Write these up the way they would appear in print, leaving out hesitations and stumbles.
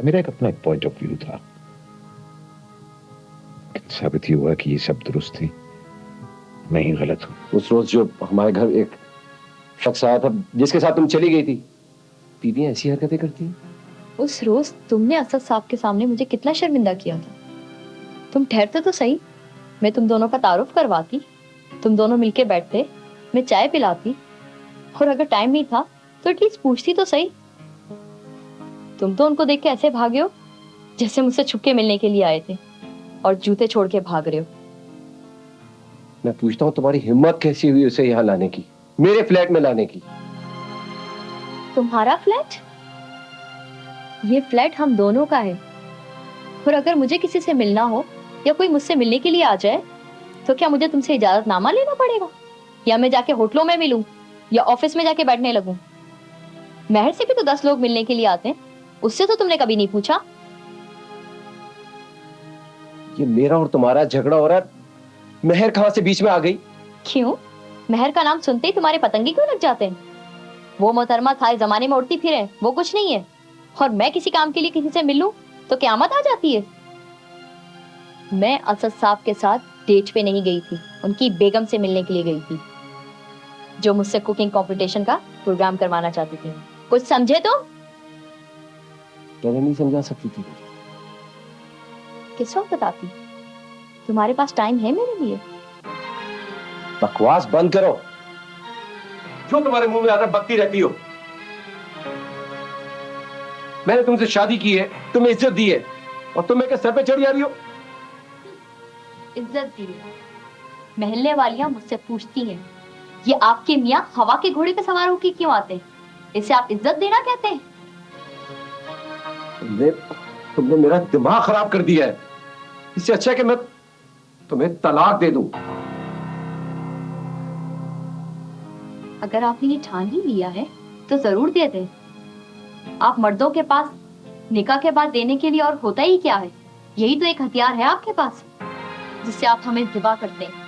मेरा एक अपना पॉइंट ऑफ व्यू था, साबित ही हुआ कि ये सब दुरुस्त थी, मैं ही गलत हूँ। उस रोज जो हमारे घर एक शख्स आया था जिसके साथ तुम चली गई थी, बीवियां ऐसी हरकतें करती हैं? उस रोज तुमने असद साहब के सामने मुझे कितना शर्मिंदा किया था। तुम ठहरते तो सही, मैं तुम दोनों का तारुफ करवाती, तुम दोनों मिलके बैठते, मैं चाय पिलाती, और अगर टाइम नहीं था तो एटलीस्ट पूछती तो सही। तुम तो उनको देख के ऐसे भागे हो जैसे मुझसे छुपके मिलने के लिए आए थे, और जूते छोड़ के भाग रहे हो। मैं पूछता हूँ तुम्हारी हिम्मत कैसी हुई उसे यहाँ लाने की, मेरे फ्लैट में लाने की? तुम्हारा फ्लैट? ये फ्लैट हम दोनों का है, और अगर मुझे किसी से मिलना हो या कोई मुझसे मिलने के लिए आ जाए तो क्या मुझे तुमसे इजाजतनामा लेना पड़ेगा, या मैं जाके होटलों में मिलूं या ऑफिस में जाके बैठने लगूं? महर से भी तो 10 लोग मिलने के लिए आते हैं, उससे तो तुमने कभी नहीं पूछा। ये मेरा और तुम्हारा झगड़ा हो रहा है, महर कहां से बीच में आ गई? क्यों? महर का नाम सुनते ही तुम्हारे पतंगे क्यों लग जाते हैं? वो मोहतरमा था जमाने में उड़ती फिरे, वो कुछ नहीं है। और मैं किसी काम के लिए किसी से मिलूं तो क़यामत आ जाती है। मैं असद साहब के साथ डेट पे नहीं गई थी, उनकी बेगम से मिलने के लिए गई थी, जो मुझसे कुकिंग कंपटीशन का प्रोग्राम करवाना चाहती थी। कुछ समझे तुम? पहले नहीं समझा सकती थी? किस वक्त बताती? तुम्हारे पास टाइम है मेरे लिए? बकवास बंद करो, क्यों तुम्हारे मुंह में आकर बकती रहती हो? मैंने तुमसे शादी की है, तुम्हें इज्जत दी है, और तुम मेरे सर पे चढ़ी आ रही हो। इज्जत दी है? महल्ले वालियां मुझसे पूछती हैं, ये आपके मियाँ हवा के घोड़े पे सवार होकर क्यों आते हैं? इसे आप इज्जत देना कहते हैं? तुमने मेरा दिमाग खराब कर दिया है। इससे अच्छा है कि मैं तुम्हें तलाक दे दूं। अगर आपने ये ठान ही लिया है तो जरूर दे दें। आप मर्दों के पास निकाह के बाद देने के लिए और होता ही क्या है? यही तो एक हथियार है आपके पास जिससे आप हमें ज़िबा करते हैं।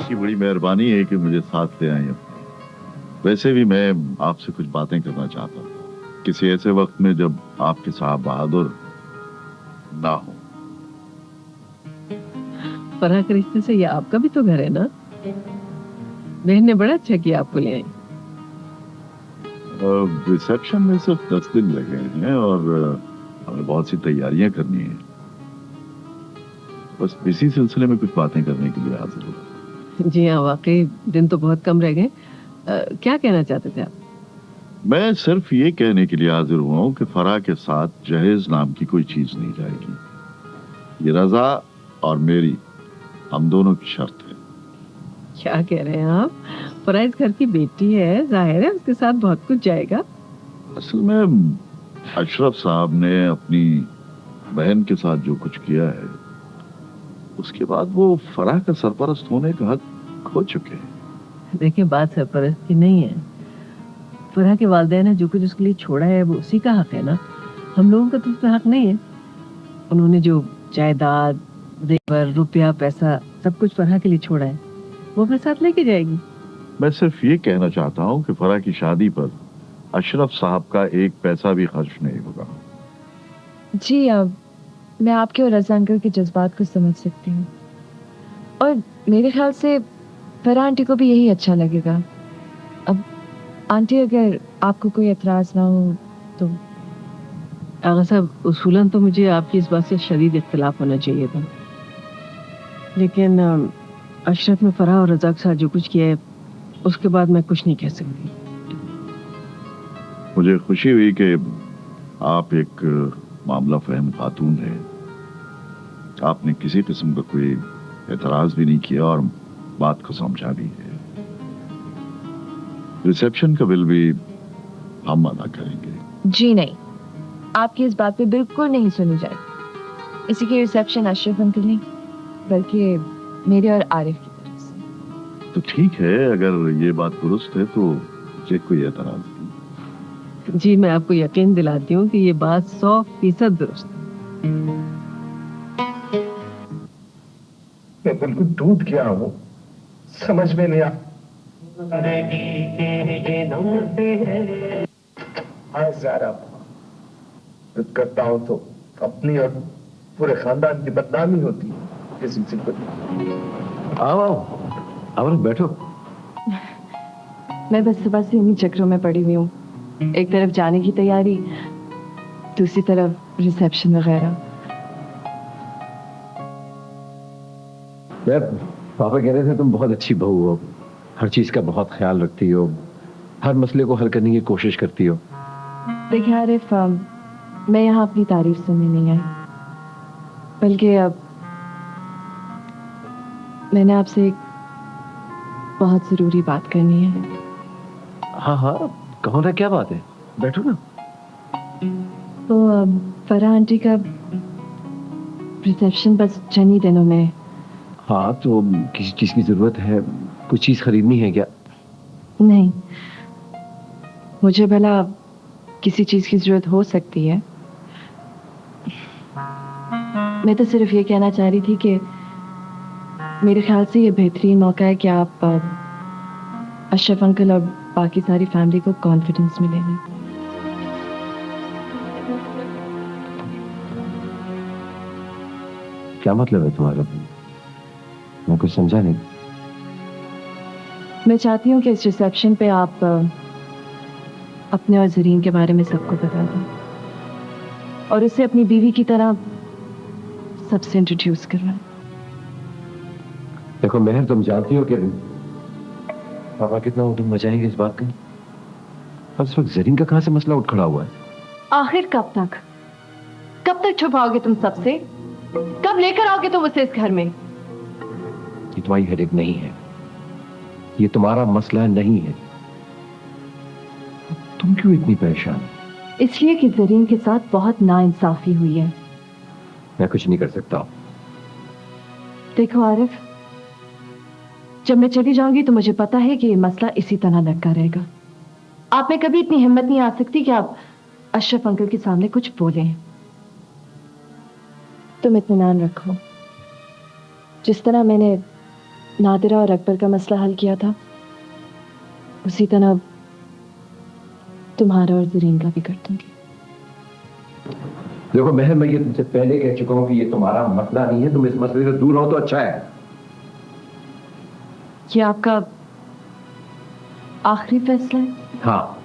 की बड़ी मेहरबानी है कि मुझे साथ ले आई। वैसे भी मैं आपसे कुछ बातें करना चाहता था, किसी ऐसे वक्त में जब आपके साहब बहादुर ना हो। फराह के रिश्ते से ये आपका भी तो घर है ना? बहन ने बड़ा अच्छा किया आपको ले आई। रिसेप्शन में सिर्फ 10 दिन लगे हैं और हमें बहुत सी तैयारियां करनी है। बस इसी सिलसिले में कुछ बातें करने के लिए हाजिर हुआ। जी हाँ, वाकई दिन तो बहुत कम रह गए। क्या कहना चाहते थे आप? मैं सिर्फ ये कहने के लिए हाजिर हुआ हूँ कि फराह के साथ जहेज नाम की कोई चीज नहीं जाएगी। ये रजा और मेरी, हम दोनों की शर्त है। क्या कह रहे हैं आप? फराह इस घर की बेटी है, जाहिर है उसके साथ बहुत कुछ जाएगा। असल में अशरफ साहब ने अपनी बहन के साथ जो कुछ किया है, उसके बाद वो फराह का सरपरस्त होने का हक खो चुके हैं। देखिए, बात सरपरस्त की नहीं है। फराह के वालिदैन ने जो कुछ उसके लिए छोड़ा है वो उसी का हक है ना, हम लोगों का तो उसमें हक नहीं है। उन्होंने जो जायदाद, जेवर, रुपया, पैसा सब कुछ फराह के लिए छोड़ा है, वो अपने साथ लेके जाएगी। मैं सिर्फ ये कहना चाहता हूँ कि फराह की शादी पर अशरफ साहब का एक पैसा भी खर्च नहीं होगा। जी, अब मैं आपके और रज़ा अंकल के जज्बात को समझ सकती हूँ, और मेरे ख्याल से फराह आंटी को भी यही अच्छा लगेगा। अब आंटी, अगर आपको कोई एतराज ना हो तो। आगा साहब, उसूलन तो मुझे आपकी इस बात से शदीद इख्तिलाफ होना चाहिए था, लेकिन अशरफ ने फराह और रज़ा के साथ जो कुछ किया है उसके बाद मैं कुछ नहीं कह सकती। मुझे खुशी हुई कि आप एक मामला फहम खातून है। आपने किसी किस्म का कोई एतराज भी नहीं किया और बात को समझा भी है। रिसेप्शन का बिल भी हम अदा करेंगे। जी नहीं, आपकी इस बात पे बिल्कुल नहीं सुनी जाएगी। इसी की रिसेप्शन अशरफ अंकल नहीं बल्कि मेरे और आरिफ की तरफ से। तो ठीक है, अगर ये बात दुरुस्त है तो मुझे कोई एतराज नहीं। जी मैं आपको यकीन दिलाती हूँ कि ये बात 100% दुरुस्त है। मैं बिल्कुल टूट गया हूँ, समझ में नहीं आ। हाँ ज़ारा, करता हूँ तो अपनी और पूरे खानदान की बदनामी होती है किसी से कुछ। आओ आओ आओ, बैठो। मैं बस सुबह से इन्हीं चक्रों में पड़ी हुई हूँ। एक तरफ जाने की तैयारी, दूसरी तरफ रिसेप्शन वगैरह। पापा कह रहे थे तुम बहुत अच्छी बहू हो, हर चीज का बहुत ख्याल रखती हो, हर मसले को हल करने की कोशिश करती हो। देखिए आरिफ, मैं यहाँ अपनी तारीफ सुनने नहीं आई, बल्कि अब मैंने आपसे एक बहुत जरूरी बात करनी है। हाँ हाँ, कहो ना, क्या बात है, बैठो ना। तो फराह आंटी का रिसेप्शन बस चंद ही दिनों में। हाँ, तो किसी चीज की जरूरत है, कुछ चीज खरीदनी है क्या? नहीं, मुझे भला किसी चीज की जरूरत हो सकती है। मैं तो सिर्फ ये कहना चाह रही थी कि मेरे ख्याल से ये बेहतरीन मौका है कि आप अशरफ अंकल और बाकी सारी फैमिली को कॉन्फिडेंस में ले लें। क्या मतलब है तुम्हारा? मैं कुछ समझा नहीं। मैं चाहती हूँ कि इस रिसेप्शन पे आप अपने और जरीन के बारे में सबको बता दें और उसे अपनी बीवी की तरह सबसे इंट्रोड्यूस करवाएं। देखो मेहर, तुम जानती हो कि पापा कितना उधम मचाएंगे इस बात का। अब इस वक्त जरीन का कहां से मसला उठ खड़ा हुआ है? आखिर कब तक छुपाओगे तुम सबसे? कब लेकर आओगे तुम उसे इस घर में? ये तुम्हारी हेडेक नहीं है, ये तुम्हारा मसला नहीं है। तुम क्यों इतनी परेशान? इसलिए कि जरीन के साथ बहुत नाइंसाफी हुई है। मैं कुछ नहीं कर सकता। देखो आरिफ, जब मैं चली जाऊंगी तो मुझे पता है कि ये मसला इसी तरह लटका रहेगा। आप में कभी इतनी हिम्मत नहीं आ सकती कि आप अशरफ अंकल के सामने कुछ बोलें। तुम इत्मीनान रखो, जिस तरह मैंने नादिरा और अकबर का मसला हल किया था उसी तरह तुम्हारा और जरीन का भी कर दूंगी। देखो मेहर, मैं ये तुमसे पहले कह चुका हूं कि ये तुम्हारा मसला नहीं है। तुम इस मसले से दूर हो तो अच्छा है। ये आपका आखिरी फैसला है? हाँ,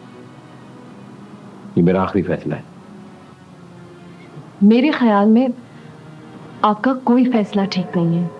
ये मेरा आखिरी फैसला है। मेरे ख्याल में आपका कोई फैसला ठीक नहीं है।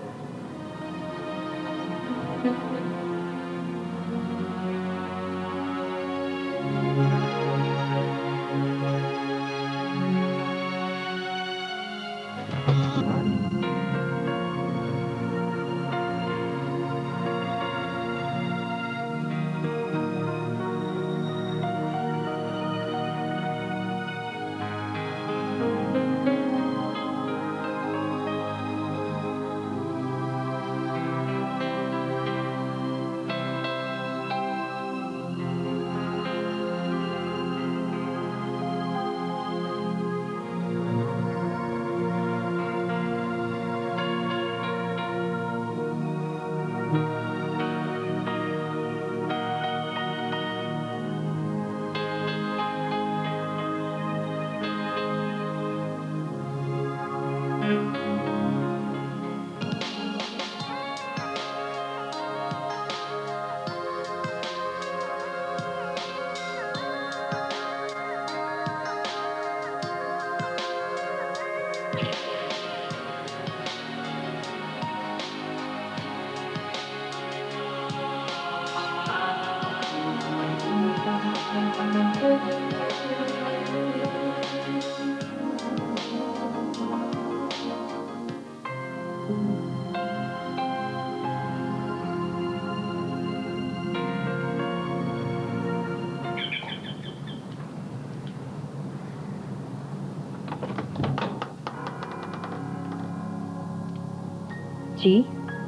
जी,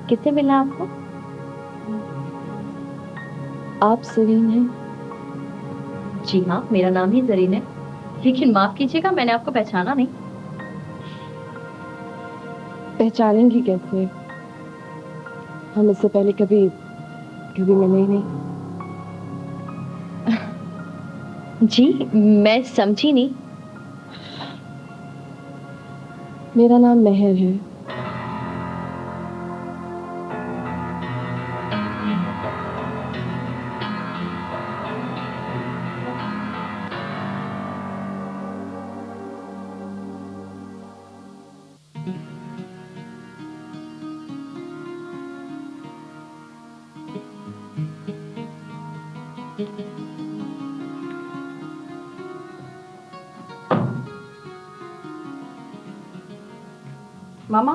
किससे मिलना है आपको? आप सरीन हैं? जी हाँ, मेरा नाम ही जरीन है, लेकिन माफ कीजिएगा मैंने आपको पहचाना नहीं। पहचानेंगी कैसे? हम इससे पहले कभी मिले ही नहीं। जी, मैं समझी नहीं। मेरा नाम मेहर है। मामा,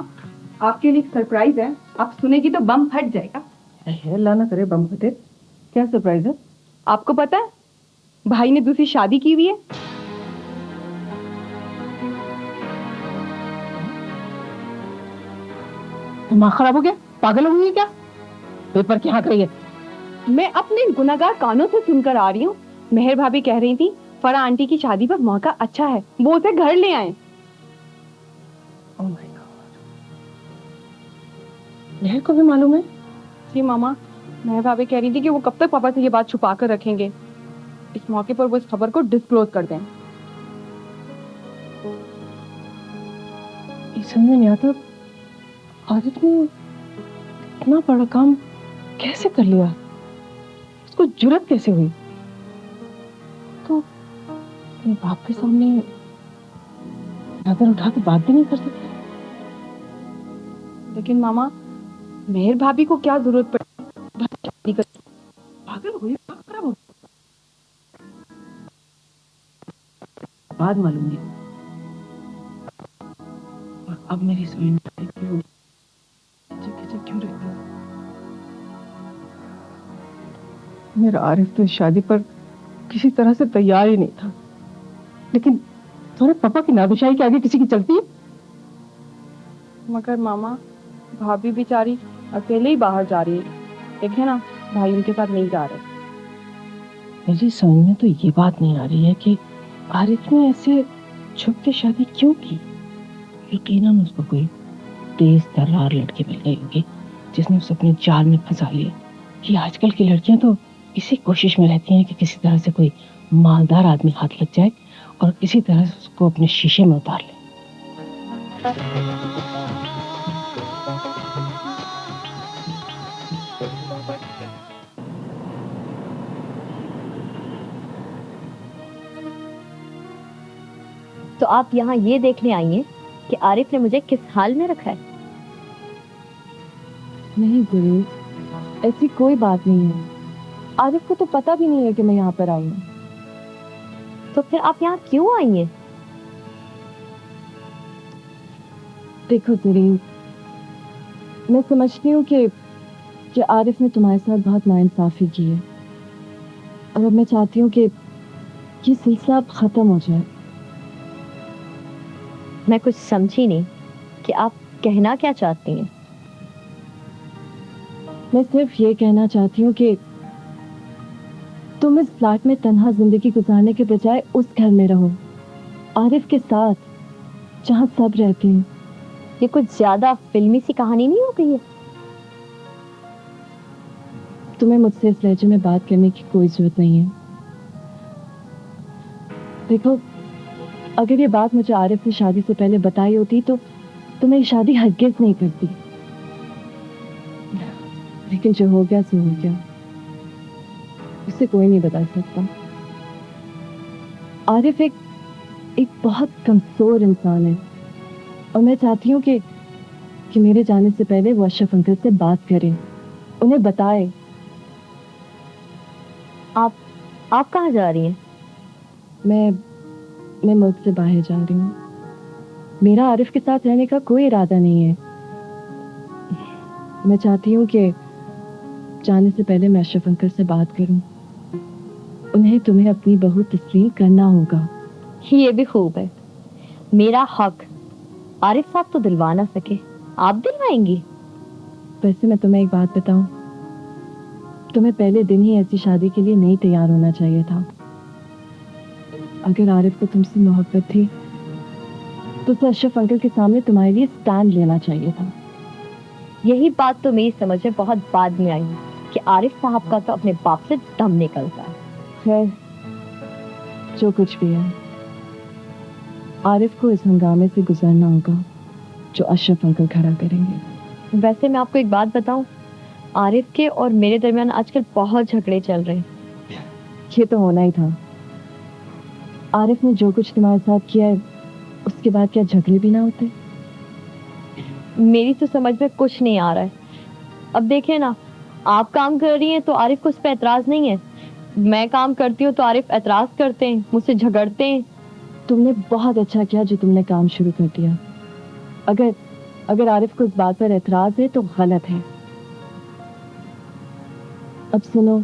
आपके लिए एक सरप्राइज है, आप सुनेगी तो बम फट जाएगा। अल्लाह ना करे बम फटे। क्या सरप्राइज है? आपको पता है भाई ने दूसरी शादी की हुई है। दिमाग खराब हो गया? पागल हो गई है क्या? पेपर क्या कर रही है? मैं अपने गुनाहगार कानों से सुनकर आ रही हूँ। मेहर भाभी कह रही थी फरा आंटी की शादी पर मौका अच्छा है, वो उसे घर ले आए। Oh my God. मेहर को भी मालूम है? जी मामा, मेहर भाभी कह रही थी कि वो कब तक पापा से ये बात छुपा कर रखेंगे। इस मौके पर वो इस खबर को डिस्क्लोज कर दें। ये समझ में नहीं आता, आरिफ ने इतना बड़ा काम कैसे कर लिया? उसको जुर्रत कैसे हुई? तो अपने बाप के सामने नजर उठा के बात भी नहीं कर सकते। लेकिन मामा, मेहर भाभी को क्या जरूरत पड़ी? पागल हो गई, दिमाग खराब हो गया। बाद मालूम नहीं। और अब मेरी समझ में आई कि वो खिंचे क्यों रहती है। मेरा आरिफ तो इस शादी पर किसी तरह से तैयार ही नहीं था, लेकिन तुम्हारे पापा की नादुशाही के आगे किसी की चलती है? मगर मामा, भाभी बेचारी अकेले ही बाहर जा रही है। देखे ना, भाई उनके साथ नहीं जा रहे। मुझे समझ में तो ये बात नहीं आ रही है कि आरिफ ने ऐसे छुप के शादी क्यों की। यकीनन उसको कोई तेज तर्रार लड़की मिल गई होगी जिसने उसे अपने जाल में फंसा लिया। ये आजकल की लड़कियां तो इसी कोशिश में रहती हैं कि किसी तरह से कोई मालदार आदमी हाथ लग जाए और किसी तरह से उसको अपने शीशे में उतार ले। तो आप यहाँ ये देखने आई हैं कि आरिफ ने मुझे किस हाल में रखा है? नहीं गुरु, ऐसी कोई बात नहीं है। आरिफ को तो पता भी नहीं है कि मैं यहाँ पर आई हूँ। तो फिर आप यहाँ क्यों आई हैं? देखो जरीन, मैं समझती हूँ कि आरिफ ने तुम्हारे साथ बहुत नाइंसाफी की है, और अब मैं चाहती हूँ कि ये सिलसिला अब खत्म हो जाए। मैं कुछ समझी नहीं कि आप कहना क्या चाहती हैं। मैं सिर्फ ये कहना चाहती हूँ कि तुम इस फ्लैट में तन्हा जिंदगी गुजारने के बजाय उस घर में रहो, आरिफ के साथ, जहाँ सब रहते हैं। ये कुछ ज्यादा फिल्मी सी कहानी नहीं हो गई है? तुम्हें मुझसे इस लहजे में बात करने की कोई जरूरत नहीं है। देखो, अगर ये बात मुझे आरिफ ने शादी से पहले बताई होती तो मैं ये शादी हरगिज़ नहीं करती। लेकिन जो हो गया सो हो गया, उसे कोई नहीं बता सकता। आरिफ एक बहुत कमजोर इंसान है, और मैं चाहती हूँ कि मेरे जाने से पहले वो अशरफ अंकल से बात करें, उन्हें बताए। आप कहाँ जा रही हैं? मैं मुल्क से बाहर जा रही हूँ। मेरा आरिफ के साथ रहने का कोई इरादा नहीं है। मैं चाहती हूँ कि जाने से पहले मैं अशरफ अंकल से बात करूँ। उन्हें तुम्हें अपनी बहू तस्लीम करना होगा। ये भी खूब है। मेरा हक आरिफ साहब तो दिलवा ना सके, आप दिलवाएंगी? वैसे मैं तुम्हें एक बात बताऊं, तुम्हें पहले दिन ही ऐसी शादी के लिए नहीं तैयार होना चाहिए था। अगर आरिफ को तुमसे मोहब्बत थी तो उसे अशरफ अंकल के सामने तुम्हारे लिए स्टैंड लेना चाहिए था। यही बात तो मेरी समझ में बहुत बाद में आई कि आरिफ साहब का तो अपने बाप से दम निकलता है। खैर, जो कुछ भी है, आरिफ को इस हंगामे से गुजरना होगा जो अशरफ अंकल खड़ा करेंगे। वैसे मैं आपको एक बात बताऊं, आरिफ के और मेरे दरमियान आजकल बहुत झगड़े चल रहे हैं। ये तो होना ही था। आरिफ ने जो कुछ तुम्हारे साथ किया है, उसके बाद क्या झगड़े भी ना होते? मेरी तो समझ में कुछ नहीं आ रहा है। अब देखिए ना, आप काम कर रही हैं तो आरिफ को उस पर एतराज नहीं है, मैं काम करती हूँ तो आरिफ एतराज करते हैं, मुझसे झगड़ते हैं। तुमने बहुत अच्छा किया जो तुमने काम शुरू कर दिया। अगर आरिफ को इस बात पर एतराज है तो गलत है। अब सुनो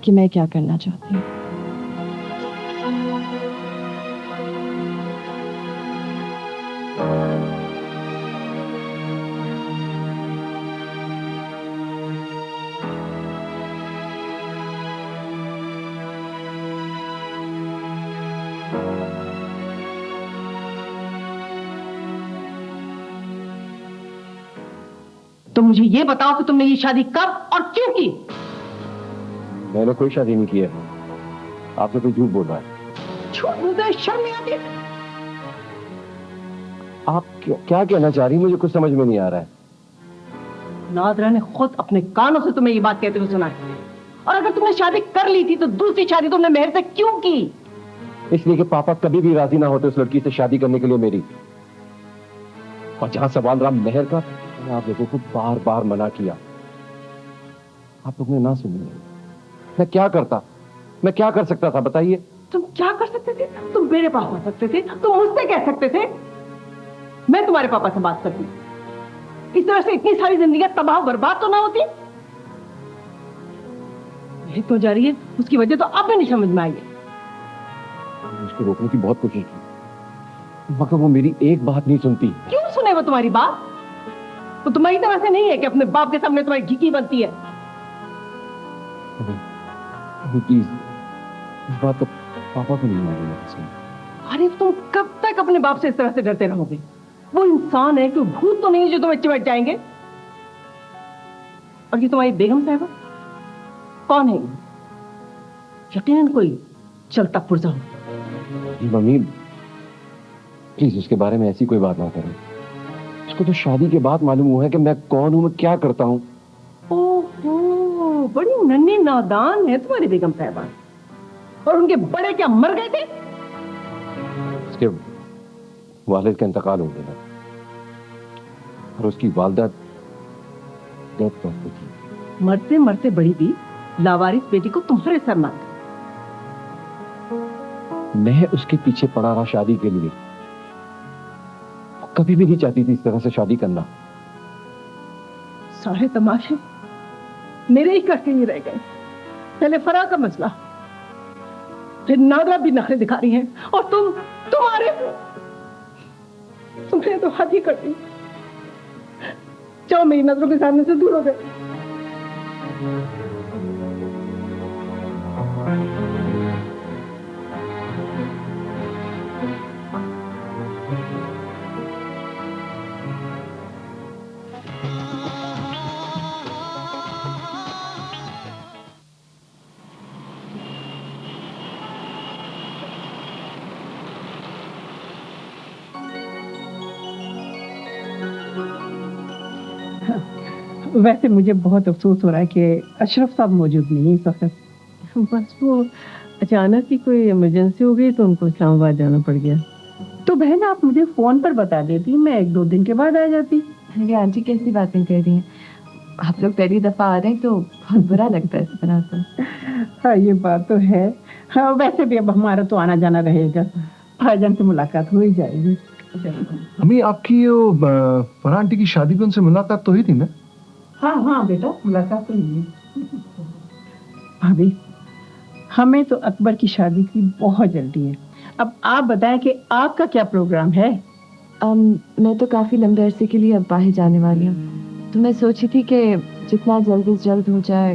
कि मैं क्या करना चाहती हूँ। तो मुझे ये बताओ कि तुमने ये शादी कब और क्यों की? मैंने कोई शादी नहीं की है, आपने कोई झूठ बोल रहा है। झूठ बोलते हैं, शर्म नहीं आती? आप क्या कहना चाह रही हैं? मुझे कुछ समझ में नहीं आ रहा है। नादरा ने खुद अपने कानों से तुम्हें ये बात कहते हुए सुना है। और अगर तुमने शादी कर ली थी तो दूसरी शादी तुमने मेहर से क्यों की? इसलिए कि पापा कभी भी राजी ना होते उस लड़की से शादी करने के लिए मेरी। और जहां सवाल रहा मेहर का, मैंने आप लोगों को बार बार मना किया, आप लोगों ने ना सुनी। मैं क्या करता, मैं क्या कर सकता था बताइए? तुम क्या कर सकते थे? तुम मेरे पास आ सकते थे, तुम मुझसे कह सकते थे। मैं तुम्हारे पापा से बात करती, इस तरह से इतनी सारी जिंदगी तबाह बर्बाद तो ना होती। ये तो जा रही है, उसकी वजह तो अब भी नहीं समझ में आई है। उसको रोकने की बहुत कोशिश की, मगर वो मेरी एक बात नहीं सुनती। क्यों सुने वो तुम्हारी बात? वो तुम्हारी तरह से नहीं है कि अपने बाप के सामने तुम्हारी घिकी बनती है। प्लीज, इस बात तो पापा को नहीं मालूम। अरे तुम कब तक अपने बाप से इस तरह से डरते रहोगे? वो इंसान है, कोई भूत तो नहीं है जो तुम्हें चिमट जाएंगे। और ये तुम्हारी बेगम साहिबा कौन है? यकीनन कोई चलता पुर्जा हो। मम्मी प्लीज उसके बारे में ऐसी कोई बात ना करें। उसको तो शादी के बाद मालूम हुआ है कि मैं कौन हूं, मैं क्या करता हूं। ओहो, बड़ी नन्ही नादान है तुम्हारी बेगम साहिबा। और उनके बड़े क्या मर गए थे? उसके वालिद का इंतकाल हो गया और उसकी वालदा डेथ पर थी। मरते मरते बड़ी भी लावारिस बेटी को तुम्हारे सर मार। मैं उसके पीछे पड़ा रहा शादी के लिए। वो कभी भी नहीं चाहती थी इस तरह से शादी करना। सारे तमाशे मेरे ही करके ही रह गए। पहले फराह का मसला, फिर नादरा भी नखरे दिखा रही हैं, और तुमने तो हद ही कर दी। जाओ, मेरी नजरों के सामने से दूर हो गए। वैसे मुझे बहुत अफसोस हो रहा है कि अशरफ साहब मौजूद नहीं है इस वक्त। बस वो अचानक ही कोई इमरजेंसी हो गई तो उनको इस्लामाबाद जाना पड़ गया। तो बहन आप मुझे फोन पर बता देती, मैं 1-2 दिन के बाद आ जाती। अरे आंटी कैसी बातें कर रही हैं? आप लोग पहली दफा आ रहे हैं तो बहुत बुरा लगता है इस तरह से। हाँ ये बात तो है। हाँ वैसे भी अब हमारा तो आना जाना रहेगा, भाईजान से मुलाकात हो ही जाएगी। अम्मी आपकी फरहान आंटी की शादी पे उनसे मुलाकात तो हुई थी ना? हाँ हाँ बेटा मुलाकात तो हुई है। भाभी हमें तो अकबर की शादी की बहुत जल्दी है। अब आप बताएं कि आपका क्या प्रोग्राम है? मैं तो काफी लंबे अरसे के लिए अब बाहर जाने वाली हूँ, तो मैं सोची थी कि जितना जल्द से जल्द हो जाए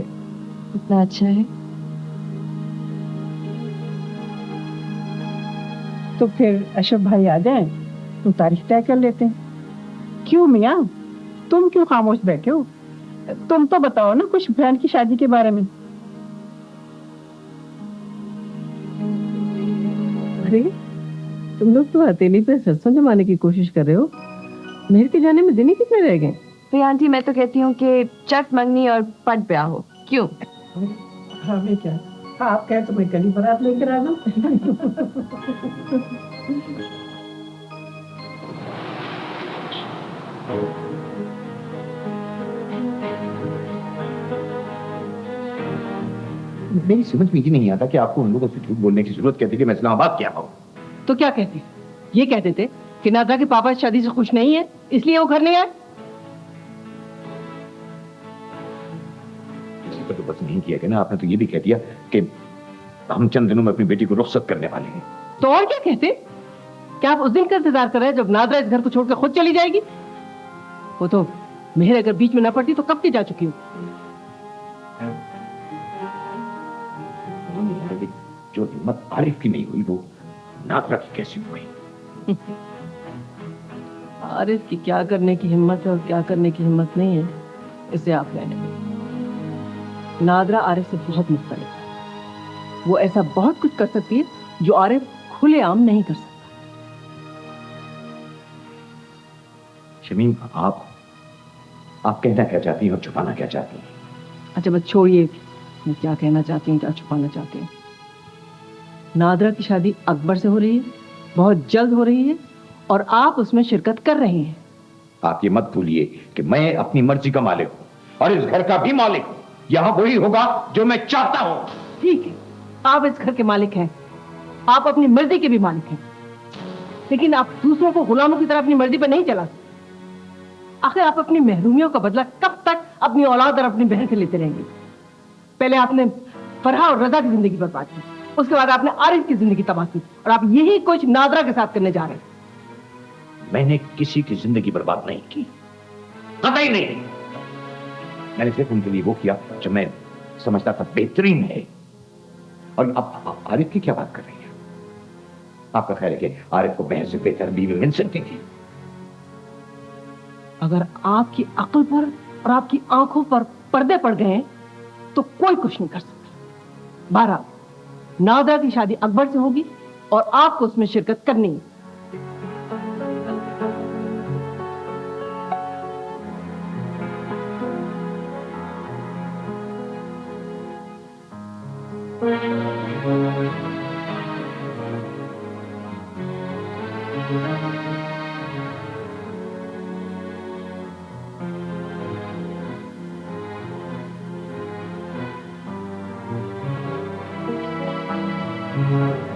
उतना अच्छा है। तो फिर अशरफ भाई आ जाएं तो तारीख तय कर लेते हैं। क्यों मियाँ, तुम क्यों खामोश बैठे हो? तुम तो बताओ ना कुछ बहन की शादी के बारे में। अरे तुम लोग तो हथेली पे सरसों जमाने की कोशिश कर रहे हो। मेहर के जाने में दिन ही कितने रह गए? तो आंटी मैं तो कहती हूँ कि चट मंगनी और पट ब्याह हो, क्यों? हाँ मैं क्या, हाँ आप कहे तो मैं कल ही बारात लेकर आ जाऊँ। मेरी समझ में ये नहीं आता कि आपको उन लोगों से झूठ बोलने की जरूरत कहती कि मैं इस्लामाबाद क्या हूँ। तो क्या कहते? ये कहते थे कि नादरा के पापा इस शादी से खुश नहीं है इसलिए वो घर नहीं आए। इसी पर तो बस नहीं किया गया ना, आपने तो ये भी कह दिया कि हम चंद दिनों में अपनी बेटी को रुखसत करने वाले हैं। तो और क्या कहते? क्या आप उस दिन का इंतजार कर रहे हैं जब नादरा इस घर को छोड़कर खुद चली जाएगी? वो तो मेहर अगर बीच में न पड़ती तो कब की जा चुकी हो। जो हिम्मत आरिफ की नहीं हुई वो नादरा की कैसी हुई? आरिफ की क्या करने की हिम्मत है और क्या करने की हिम्मत नहीं है, इसे आप कहने में। नादरा आरिफ से बहुत मुख्तलिफ है। वो ऐसा बहुत कुछ कर सकती है जो आरिफ खुलेआम नहीं कर सकता। शमीम, आप कहना क्या चाहती हैं और छुपाना क्या चाहती हैं? अच्छा बस छोड़िए, मैं क्या कहना चाहती हूँ क्या छुपाना चाहती हूँ। नादरा की शादी अकबर से हो रही है, बहुत जल्द हो रही है और आप उसमें शिरकत कर रहे हैं। आप ये मत भूलिए कि मैं अपनी मर्जी का मालिक हूँ और इस घर का भी मालिक हूँ। यहाँ वही होगा जो मैं चाहता हूँ। ठीक है, आप इस घर के मालिक हैं, आप अपनी मर्जी के भी मालिक हैं, लेकिन आप दूसरों को गुलामों की तरह अपनी मर्जी पर नहीं चला सकते। आखिर आप अपनी महरूमियों का बदला कब तक अपनी औलाद और अपनी बहन से लेते रहेंगे? पहले आपने फरहा और रजा की जिंदगी बर्बाद की, उसके बाद आपने आरिफ की जिंदगी तबाह की और आप यही कुछ नादरा के साथ करने जा रहे हैं। मैंने किसी की जिंदगी बर्बाद नहीं की, कतई नहीं। मैंने सिर्फ उनके लिए वो किया जो मैं समझता था बेहतरीन है। और अब आरिफ की क्या बात कर रही है? आपका ख्याल है कि आरिफ को बहन से बेहतर बीवी मिल सकती थी? अगर आपकी अक्ल पर और आपकी आंखों पर पर्दे पड़ गए तो कोई कुछ नहीं कर सकता। बहरहाल नादरा की शादी अकबर से होगी और आपको उसमें शिरकत करनी है। Mm-hmm.